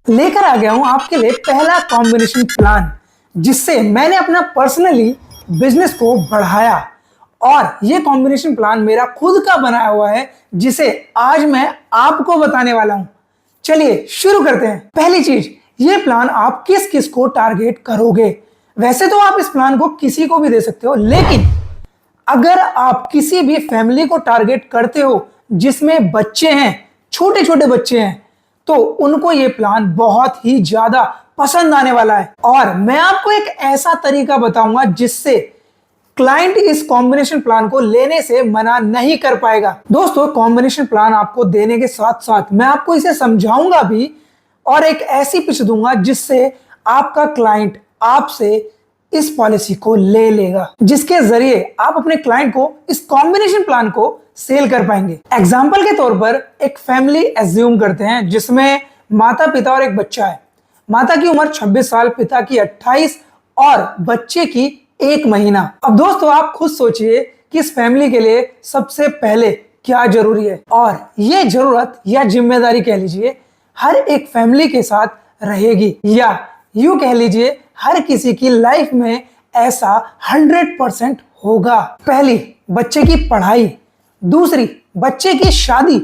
लेकर आ गया हूं आपके लिए पहला कॉम्बिनेशन प्लान, जिससे मैंने अपना पर्सनली बिजनेस को बढ़ाया। और ये कॉम्बिनेशन प्लान मेरा खुद का बनाया हुआ है, जिसे आज मैं आपको बताने वाला हूं। चलिए शुरू करते हैं। पहली चीज, ये प्लान आप किस किस को टारगेट करोगे। वैसे तो आप इस प्लान को किसी को भी दे सकते हो, लेकिन अगर आप किसी भी फैमिली को टारगेट करते हो जिसमें बच्चे हैं, छोटे छोटे बच्चे हैं, तो उनको ये प्लान बहुत ही ज्यादा पसंद आने वाला है। और मैं आपको एक ऐसा तरीका बताऊंगा जिससे क्लाइंट इस कॉम्बिनेशन प्लान को लेने से मना नहीं कर पाएगा। दोस्तों, कॉम्बिनेशन प्लान आपको देने के साथ साथ मैं आपको इसे समझाऊंगा भी और एक ऐसी पिच दूंगा जिससे आपका क्लाइंट आपसे इस पॉलिसी को ले लेगा, जिसके जरिए आप अपने क्लाइंट को इस कॉम्बिनेशन प्लान को सेल कर पाएंगे। एग्जाम्पल के तौर पर एक फैमिली एज्यूम करते हैं जिसमें माता पिता और एक बच्चा है। माता की उम्र 26 साल, पिता की 28 और बच्चे की 1 महीना। अब दोस्तों, आप खुद सोचिए कि इस फैमिली के लिए सबसे पहले क्या जरूरी है। और ये जरूरत या जिम्मेदारी कह लीजिए हर एक फैमिली के साथ रहेगी, या यूं कह लीजिए हर किसी की लाइफ में ऐसा 100% होगा। पहली, बच्चे की पढ़ाई। दूसरी, बच्चे की शादी।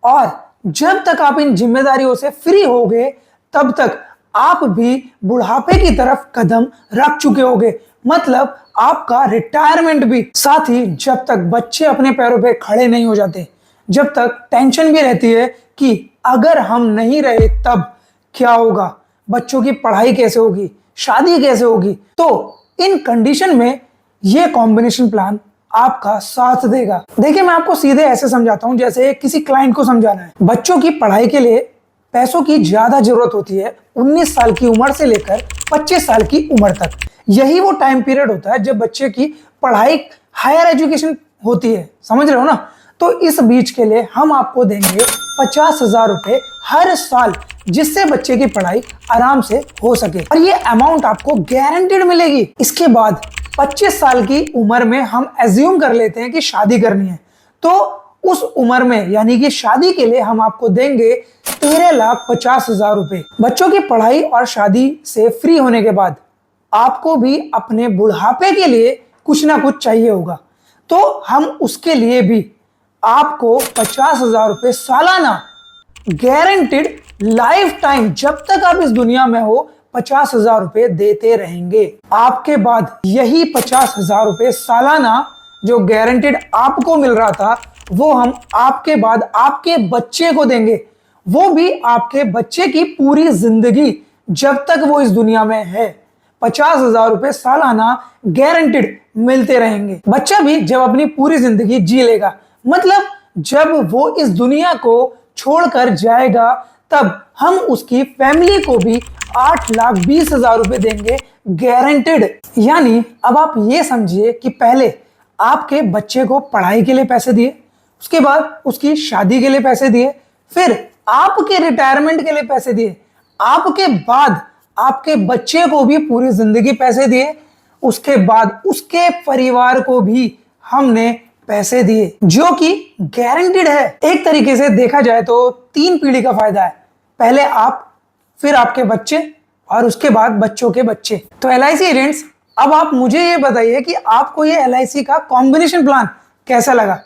और जब तक आप इन जिम्मेदारियों से फ्री होगे तब तक आप भी बुढ़ापे की तरफ कदम रख चुके होगे, मतलब आपका रिटायरमेंट भी। साथ ही जब तक बच्चे अपने पैरों पे खड़े नहीं हो जाते, जब तक टेंशन भी रहती है कि अगर हम नहीं रहे तब क्या होगा, बच्चों की पढ़ाई कैसे होगी, शादी कैसे होगी, तो इन कंडीशन में ये कॉम्बिनेशन प्लान आपका साथ देगा। देखिए, मैं आपको सीधे ऐसे समझाता हूं जैसे किसी क्लाइंट को समझाना है। बच्चों की पढ़ाई के लिए पैसों की ज्यादा जरूरत होती है 19 साल की उम्र से लेकर 25 साल की उम्र तक। यही वो टाइम पीरियड होता है जब बच्चे की पढ़ाई, हायर एजुकेशन होती है, समझ रहे हो ना। तो इस बीच के लिए हम आपको देंगे 50,000 रुपए हर साल, जिससे बच्चे की पढ़ाई आराम से हो सके। और ये अमाउंट आपको गारंटीड मिलेगी। इसके बाद 25 साल की उम्र में हम एज्यूम कर लेते हैं कि शादी करनी है, तो उस उम्र में यानी कि शादी के लिए हम आपको देंगे 13,50,000 रुपए। बच्चों की पढ़ाई और शादी से फ्री होने के बाद आपको भी अपने बुढ़ापे के लिए कुछ ना कुछ चाहिए होगा, तो हम उसके लिए भी आपको 50,000 रुपए सालाना गारंटीड लाइफ टाइम, जब तक आप इस दुनिया में हो, 50,000 रुपए देते रहेंगे। आपके बाद यही 50,000 रुपए सालाना जो गारंटीड आपको मिल रहा था, वो हम आपके बाद आपके बच्चे को देंगे। वो भी आपके बच्चे की पूरी जिंदगी, जब तक वो इस दुनिया में है, 50,000 रुपए सालाना गारंटीड मिलते रहेंगे। बच्चा भी जब अपनी पूरी जिंदगी जी लेगा, मतलब जब वो इस दुनिया को छोड़कर जाएगा, तब हम उसकी फैमिली को भी 8,20,000 रुपए देंगे गारंटीड। यानी अब आप ये समझिए कि पहले आपके बच्चे को पढ़ाई के लिए पैसे दिए, उसके बाद उसकी शादी के लिए पैसे दिए, फिर आपके रिटायरमेंट के लिए पैसे दिए, आपके बाद आपके बच्चे को भी पूरी जिंदगी पैसे दिए, उसके बाद उसके परिवार को भी हमने पैसे दिए, जो कि गारंटीड है। एक तरीके से देखा जाए तो 3 पीढ़ी का फायदा है। पहले आप, फिर आपके बच्चे और उसके बाद बच्चों के बच्चे। तो LIC एजेंट्स, अब आप मुझे ये बताइए कि आपको ये LIC का कॉम्बिनेशन प्लान कैसा लगा,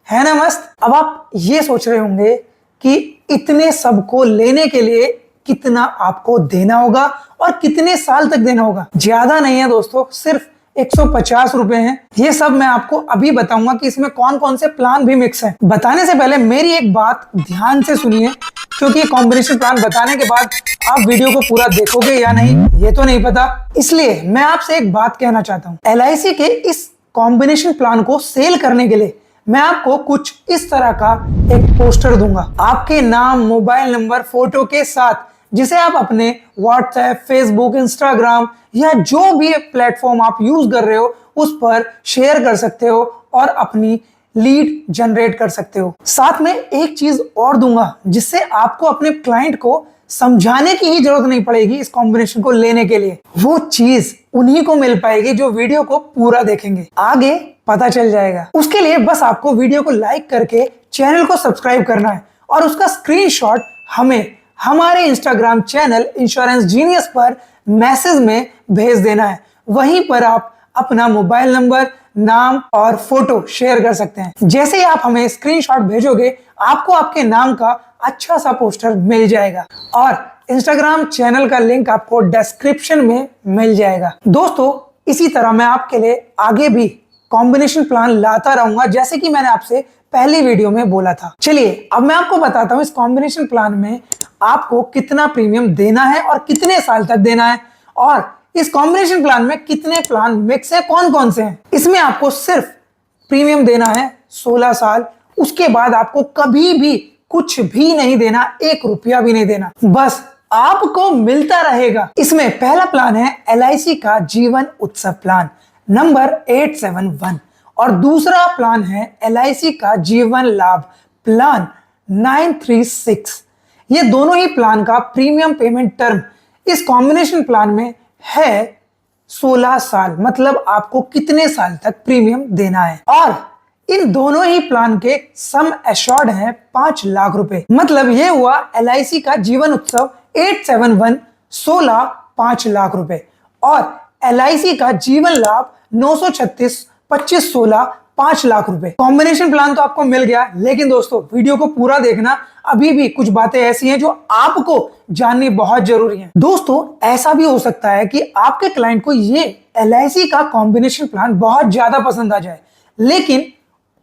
है ना मस्त। अब आप ये सोच रहे होंगे कि इतने सबको लेने के लिए कितना आपको देना होगा और कितने साल तक देना होगा। ज्यादा नहीं है दोस्तों, सिर्फ 150 रुपए हैं। ये सब मैं आपको अभी बताऊंगा कि इसमें कौन कौन से प्लान भी मिक्स हैं। बताने से पहले मेरी एक बात ध्यान से सुनिए, क्योंकि कॉम्बिनेशन प्लान बताने के बाद आप वीडियो को पूरा देखोगे या नहीं ये तो नहीं पता। इसलिए मैं आपसे एक बात कहना चाहता हूँ। LIC के इस कॉम्बिनेशन प्लान को सेल करने के लिए मैं आपको कुछ इस तरह का एक पोस्टर दूंगा, आपके नाम, मोबाइल नंबर, फोटो के साथ, जिसे आप अपने व्हाट्सएप, फेसबुक, इंस्टाग्राम या जो भी प्लेटफॉर्म आप यूज कर रहे हो उस पर शेयर कर सकते हो और अपनी लीड जनरेट कर सकते हो। साथ में एक चीज और दूंगा जिससे आपको अपने क्लाइंट को समझाने की ही जरूरत नहीं पड़ेगी इस कॉम्बिनेशन को लेने के लिए। वो चीज उन्हीं को मिल पाएगी जो वीडियो को पूरा देखेंगे, आगे पता चल जाएगा। उसके लिए बस आपको वीडियो को लाइक करके चैनल को सब्सक्राइब करना है और उसका स्क्रीनशॉट हमें हमारे इंस्टाग्राम चैनल इंश्योरेंस जीनियस पर मैसेज में भेज देना है। वहीं पर आप अपना मोबाइल नंबर, नाम और फोटो शेयर कर सकते हैं। जैसे ही आप हमें स्क्रीनशॉट भेजोगे, आपको आपके नाम का अच्छा सा पोस्टर मिल जाएगा और इंस्टाग्राम चैनल का लिंक आपको डिस्क्रिप्शन में मिल जाएगा। दोस्तों, इसी तरह मैं आपके लिए आगे भी कॉम्बिनेशन प्लान लाता रहूंगा, जैसे कि मैंने आपसे पहली वीडियो में बोला था। चलिए अब मैं आपको बताता हूं इस कॉम्बिनेशन प्लान में आपको कितना प्रीमियम देना है और कितने साल तक देना है, और इस कॉम्बिनेशन प्लान में कितने प्लान मिक्स है, कौन कौन से हैं। इसमें आपको सिर्फ प्रीमियम देना है 16 साल। उसके बाद आपको कभी भी कुछ भी नहीं देना, 1 रुपया भी नहीं देना, बस आपको मिलता रहेगा। इसमें पहला प्लान है LIC का जीवन उत्सव प्लान नंबर 871 और दूसरा प्लान है LIC का जीवन लाभ प्लान 936। ये दोनों ही प्लान का प्रीमियम पेमेंट टर्म इस कॉम्बिनेशन प्लान में है 16 साल। मतलब आपको कितने साल तक प्रीमियम देना है, और इन दोनों ही प्लान के सम एश्योर्ड है 5 लाख रुपए। मतलब ये हुआ LIC का जीवन उत्सव 871 16 5 लाख रुपए, और LIC का जीवन लाभ 936 25 16 5 लाख रुपए। कॉम्बिनेशन प्लान तो आपको मिल गया, लेकिन दोस्तों वीडियो को पूरा देखना, अभी भी कुछ बातें ऐसी हैं जो आपको जाननी बहुत जरूरी है। दोस्तों, ऐसा भी हो सकता है कि आपके क्लाइंट को ये LIC का कॉम्बिनेशन प्लान बहुत ज्यादा पसंद आ जाए, लेकिन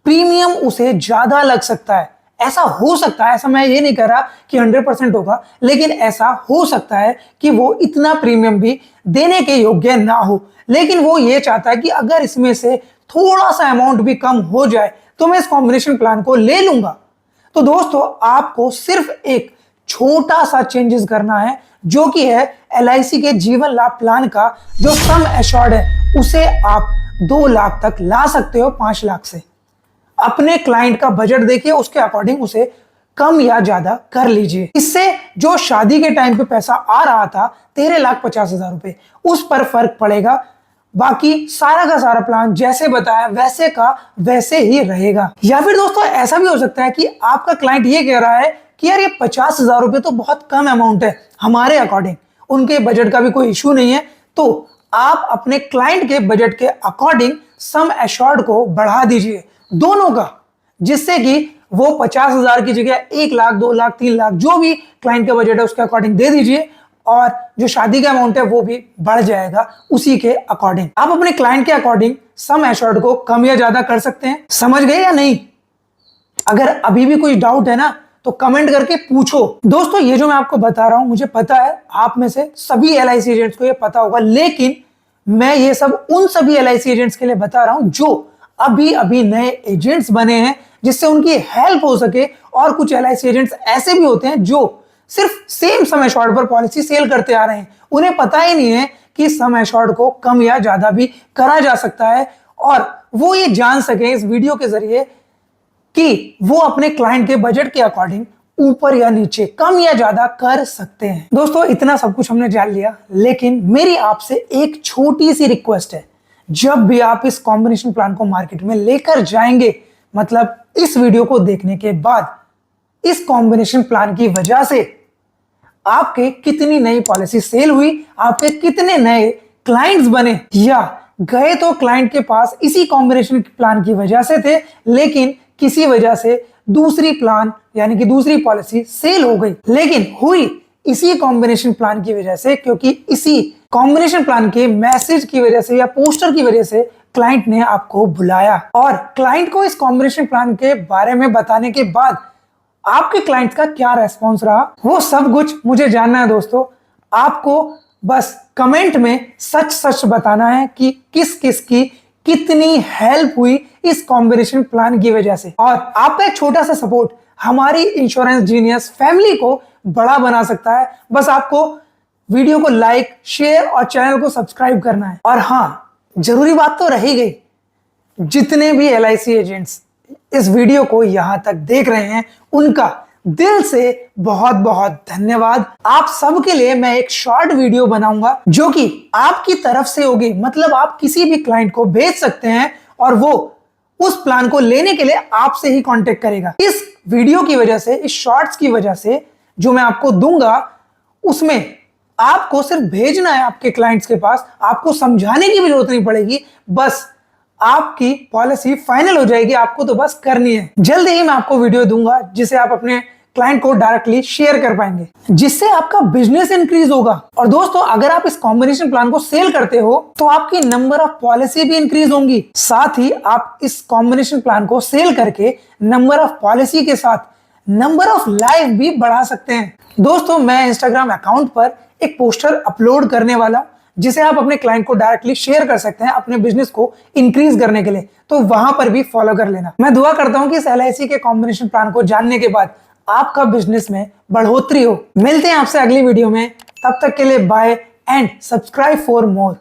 प्रीमियम उसे ज्यादा लग सकता है। ऐसा हो सकता है, ऐसा मैं ये नहीं कह रहा कि 100% होगा, लेकिन ऐसा हो सकता है कि वो इतना प्रीमियम भी देने के योग्य ना हो, लेकिन वो ये चाहता है कि अगर इसमें से थोड़ा सा अमाउंट भी कम हो जाए तो मैं इस कॉम्बिनेशन प्लान को ले लूंगा। तो दोस्तों, आपको सिर्फ एक छोटा सा चेंजेस करना है, जो कि है LIC के जीवन लाभ प्लान का जो सम एश्योर्ड है उसे आप 2 लाख तक ला सकते हो 5 लाख से। अपने क्लाइंट का बजट देखिए, उसके अकॉर्डिंग उसे कम या ज्यादा कर लीजिए। इससे जो शादी के टाइम पे पैसा आ रहा था 13,50,000 रुपए, उस पर फर्क पड़ेगा। बाकी सारा का सारा प्लान जैसे बताया वैसे का वैसे ही रहेगा। या फिर दोस्तों, ऐसा भी हो सकता है कि आपका क्लाइंट ये कह रहा है कि यार ये 50,000 रुपए तो बहुत कम अमाउंट है हमारे अकॉर्डिंग, उनके बजट का भी कोई इश्यू नहीं है, तो आप अपने क्लाइंट के बजट के अकॉर्डिंग सम एश्योर्ड को बढ़ा दीजिए दोनों का, जिससे कि वो 50,000 की जगह 1 लाख 2 लाख 3 लाख जो भी क्लाइंट का बजट है उसके अकॉर्डिंग दे दीजिए, और जो शादी का अमाउंट है वो भी बढ़ जाएगा उसी के अकॉर्डिंग। आप अपने क्लाइंट के अकॉर्डिंग सम एश्योर्ड को कम या ज्यादा कर सकते हैं। समझ गए या नहीं? अगर अभी भी कोई डाउट है ना तो कमेंट करके पूछो। दोस्तों, ये जो मैं आपको बता रहा हूं, मुझे पता है आप में से सभी LIC एजेंट्स को ये पता होगा, लेकिन मैं ये सब उन सभी LIC एजेंट्स के लिए बता रहा हूं जो अभी अभी नए एजेंट्स बने हैं, जिससे उनकी हेल्प हो सके। और कुछ LIC एजेंट्स ऐसे भी होते हैं जो सिर्फ सेम सम एश्योर्ड पर पॉलिसी सेल करते आ रहे हैं, उन्हें पता ही नहीं है कि सम एश्योर्ड को कम या ज्यादा भी करा जा सकता है, और वो ये जान सके इस वीडियो के जरिए कि वो अपने क्लाइंट के बजट के अकॉर्डिंग ऊपर या नीचे कम या ज्यादा कर सकते हैं। दोस्तों, इतना सब कुछ हमने जान लिया, लेकिन मेरी आपसे एक छोटी सी रिक्वेस्ट है। जब भी आप इस कॉम्बिनेशन प्लान को मार्केट में लेकर जाएंगे, मतलब इस वीडियो को देखने के बाद इस कॉम्बिनेशन प्लान की वजह से आपके कितनी नई पॉलिसी सेल हुई, आपके कितने नए क्लाइंट्स बने, या गए तो क्लाइंट के पास इसी कॉम्बिनेशन प्लान की वजह से थे, लेकिन किसी वजह से दूसरी प्लान यानी कि दूसरी पॉलिसी सेल हो गई, लेकिन हुई इसी कॉम्बिनेशन प्लान की वजह से, क्योंकि इसी कॉम्बिनेशन प्लान के मैसेज की वजह से या पोस्टर की वजह से क्लाइंट ने आपको बुलाया। और क्लाइंट को इस कॉम्बिनेशन प्लान के बारे में बताने के बाद आपके क्लाइंट का क्या रेस्पॉन्स रहा, वो सब कुछ मुझे जानना है। दोस्तों, आपको बस कमेंट में सच सच बताना है कि किस किस की कितनी हेल्प हुई इस कॉम्बिनेशन प्लान की वजह से। और आपका एक छोटा सा सपोर्ट हमारी इंश्योरेंस जीनियस फैमिली को बड़ा बना सकता है। बस आपको वीडियो को लाइक, शेयर और चैनल को सब्सक्राइब करना है। और हाँ, जरूरी बात तो रही गई, जितने भी LIC एजेंट्स इस वीडियो को यहां तक देख रहे हैं, उनका दिल से बहुत बहुत धन्यवाद। आप सबके लिए मैं एक शॉर्ट वीडियो बनाऊंगा जो कि आपकी तरफ से होगी, मतलब आप किसी भी क्लाइंट को भेज सकते हैं और वो उस प्लान को लेने के लिए आपसे ही कांटेक्ट करेगा। इस वीडियो की वजह से, इस शॉर्ट्स की वजह से जो मैं आपको दूंगा उसमें आपको सिर्फ भेजना है आपके क्लाइंट्स के पास, आपको समझाने की भी जरूरत नहीं पड़ेगी, बस आपकी पॉलिसी फाइनल हो जाएगी, आपको तो बस करनी है। जल्द ही मैं आपको वीडियो दूंगा जिसे आप अपने क्लाइंट को डायरेक्टली शेयर कर पाएंगे, जिससे आपका बिजनेस इंक्रीज होगा। और दोस्तों, अगर आप इस कॉम्बिनेशन प्लान को सेल करते हो तो आपकी नंबर ऑफ पॉलिसी भी इंक्रीज होंगी। साथ ही आप इस कॉम्बिनेशन प्लान को सेल करके नंबर ऑफ पॉलिसी के साथ नंबर ऑफ लाइफ भी बढ़ा सकते हैं। दोस्तों, मैं इंस्टाग्राम अकाउंट पर एक पोस्टर अपलोड करने वाला हूं, जिसे आप अपने क्लाइंट को डायरेक्टली शेयर कर सकते हैं अपने बिजनेस को इंक्रीज करने के लिए, तो वहां पर भी फॉलो कर लेना। मैं दुआ करता हूं कि इस LIC के कॉम्बिनेशन प्लान को जानने के बाद आपका बिजनेस में बढ़ोतरी हो। मिलते हैं आपसे अगली वीडियो में, तब तक के लिए bye and subscribe for more.